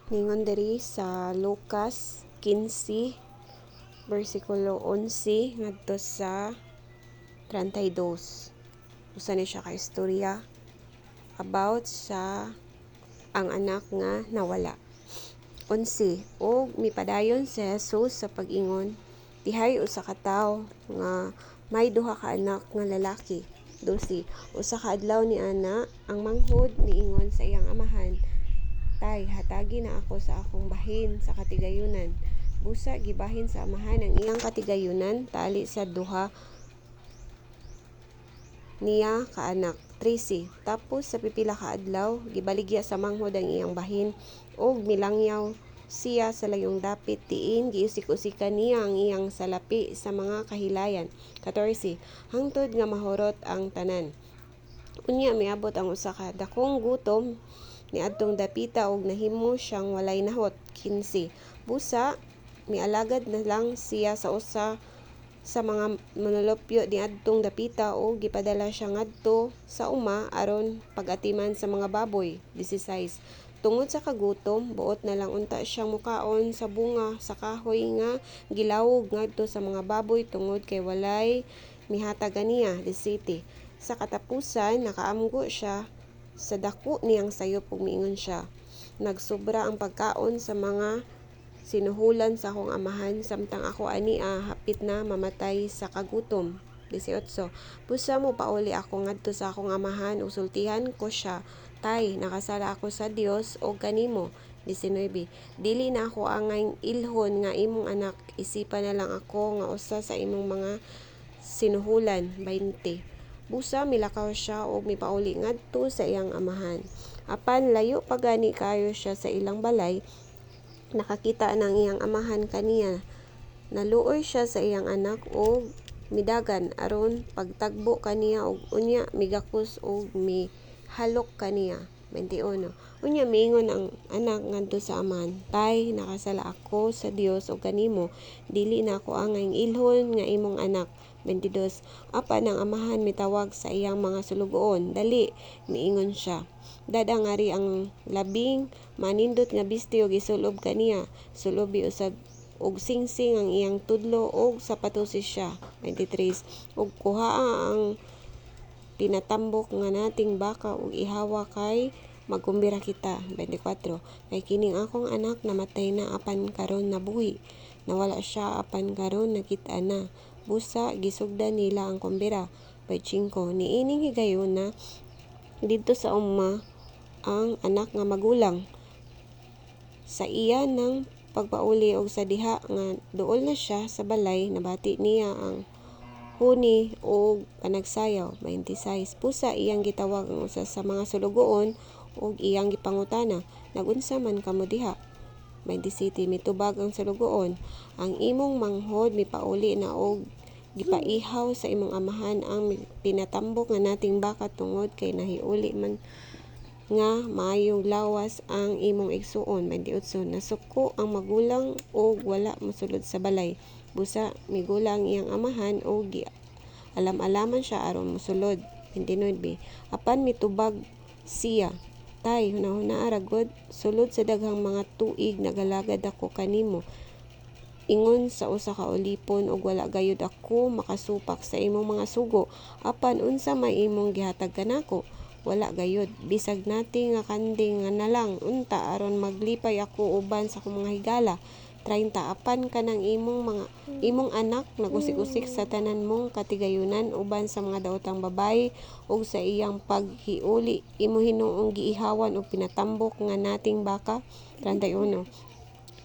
Ningon diri sa Lucas 15 versikulo 11 ngadto sa 32. Usa ni siya ka istorya about sa ang anak nga nawala. 11. Og mipadayon si Jesus sa pag-ingon, dihay usa ka tawo nga may duha ka anak nga lalaki. 12. Usa ka adlaw ni ana ang manghod miingon sa iyang amahan, tay, hatagi na ako sa akong bahin sa katigayunan. Busa gibahin sa amahan ang iyang katigayunan tali sa duha niya ka anak. 13. Tapos sa pipila ka adlaw gibaligya sa manghod ang iyang bahin og milangyaw siya sa layong dapit diin giusik-usikan niya ang iyang salapi sa mga kahilayan. 14. Hangtod nga mahurot ang tanan. Unya miabot ang usa ka dakong gutom niadtong dapita og nahimo siyang walay nahot. 15. Busa mialagad na lang siya sa usa sa mga manulupyo niadtong dapita og gipadala siya ngadto sa uma aron pag-atiman sa mga baboy. 16. Tungod sa kagutom, buot na lang unta siyang mukaon sa bunga sa kahoy nga gilawog ngadto sa mga baboy tungod kay walay mihatag aniya. 17. Sa katapusan, nakaamgo siya sa dako niyang sayop ug miingon siya, nagsobra ang pagkaon sa mga sinuhulan sa akong amahan samtang ako ani hapit na mamatay sa kagutom. 18. Busa mo pauli ako ngadto sa akong amahan ug sultihan ko siya, tay, nakasala ako sa Dios o kanimo. 19. Dili na ako angay ilhon nga imong anak, isipan na lang ako nga usa sa imong mga sinuhulan. 20. Busa milakaw siya og mipauli ngadto sa iyang amahan. Apan layo pa gani kayo siya sa ilang balay, nakakita ng iyang amahan kaniya. Naluoy siya sa iyang anak og midagan aron pagtagbo kaniya og unya migakos og mihalok kaniya. 21. Unya miingon ang anak ngadto sa amahan, tay, nakasala ako sa Dios o kanimo, dili na ako angay ilhon nga imong anak. 22. Apan ang amahan mitawag sa iyang mga sulugoon, dali, miingon siya, dada ngari ang labing manindot nga bisti og isulob kaniya, sulobi usab og singsing ang iyang tudlo og sapatosis siya. 23. Og kuhaa ang pinatambok nga nating baka ug ihawa kay magkumbira kita. 24. Kay kining akong anak namatay na apan karon nabuhi, nawala siya apan karon nakita na, busa gisugdan nila ang kumbira. 25. Niining higayon na didto sa uma ang anak nga magulang sa iya ng pagpauli og sa diha nga duol na siya sa balay, nabati niya ang huni og panagsayaw. 26. Pusa iyang gitawag ang usa sa mga sulugoon og iyang gipangutana, nagunsa man kamo diha? 27. Mitubag ang sulugoon, ang imong manghod mipauli na og gipaihaw sa imong amahan ang pinatambok nga nating baka tungod kay nahiuli man nga maayong lawas ang imong igsuon. 28. Nasuko ang magulang og wala mosulod sa balay, busa migula ang iyang amahan og alam-alaman siya aron mosulod. 29. Apan mitubag siya, tay, hunahuna aragod, sulod sa daghang mga tuig nagalagad ako kanimo ingon sa usa ka ulipon ug wala gayud ako makasupak sa imong mga sugo. Apan unsa may imong gihatag kanako? Wala gayud, bisag nati nga kanding nga nalang unta aron maglipay ako uban sa akong mga higala. 30. Apan kanang imong anak nagusik-usik sa tanan mong katigayunan uban sa mga daotang babayi ug sa iyang paghiuli imo hinuong giihawan og pinatambok nga nating baka. 31.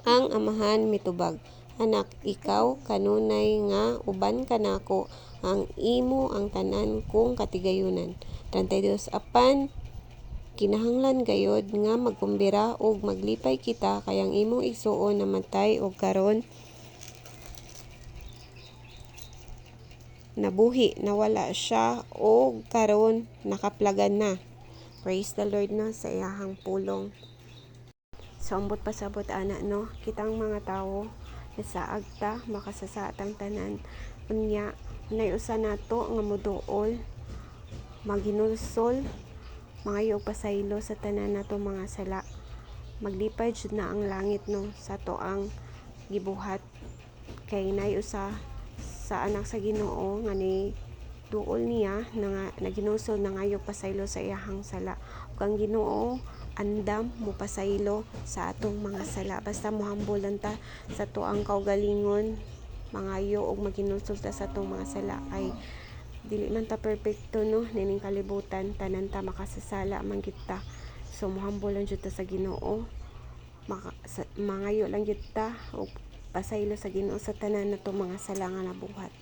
Ang amahan mitubag, anak, ikaw kanunay nga uban kanako ang imo ang tanan kong katigayunan. 32. Apan kinahanglan gayod nga magkumbira og maglipay kita kay ang imong igsuon namatay og karon nabuhi, nawala siya og karon nakaplagan na. Praise the Lord na sa iyahang pulong. So ambot pasabot ana no, kitang mga tawo nasaag ta makasasa atang tanan, unya nay usa nato nga moduol maginulsol mangayo og pasaylo sa tanan nato mga sala maglipay jud na ang langit no sa toang gibuhat, kay nay usa sa anak sa Ginoo nga ni duol niya na naginusol na ngayog pasaylo sa iyahang sala. Ug ang Ginoo andam mo pasaylo sa atong mga sala, basta mohambol lang ta sa tuang kaugalingon mangayo og maginusol ta sa atong mga sala, kay dili man ta perpekto no nining kalibutan, tanan ta makasasala man kita. So mohambol lang jud ta sa Ginoo, mangayo lang jud ta og pasaylo sa Ginoo sa tanan natong mga sala nga nabuhat.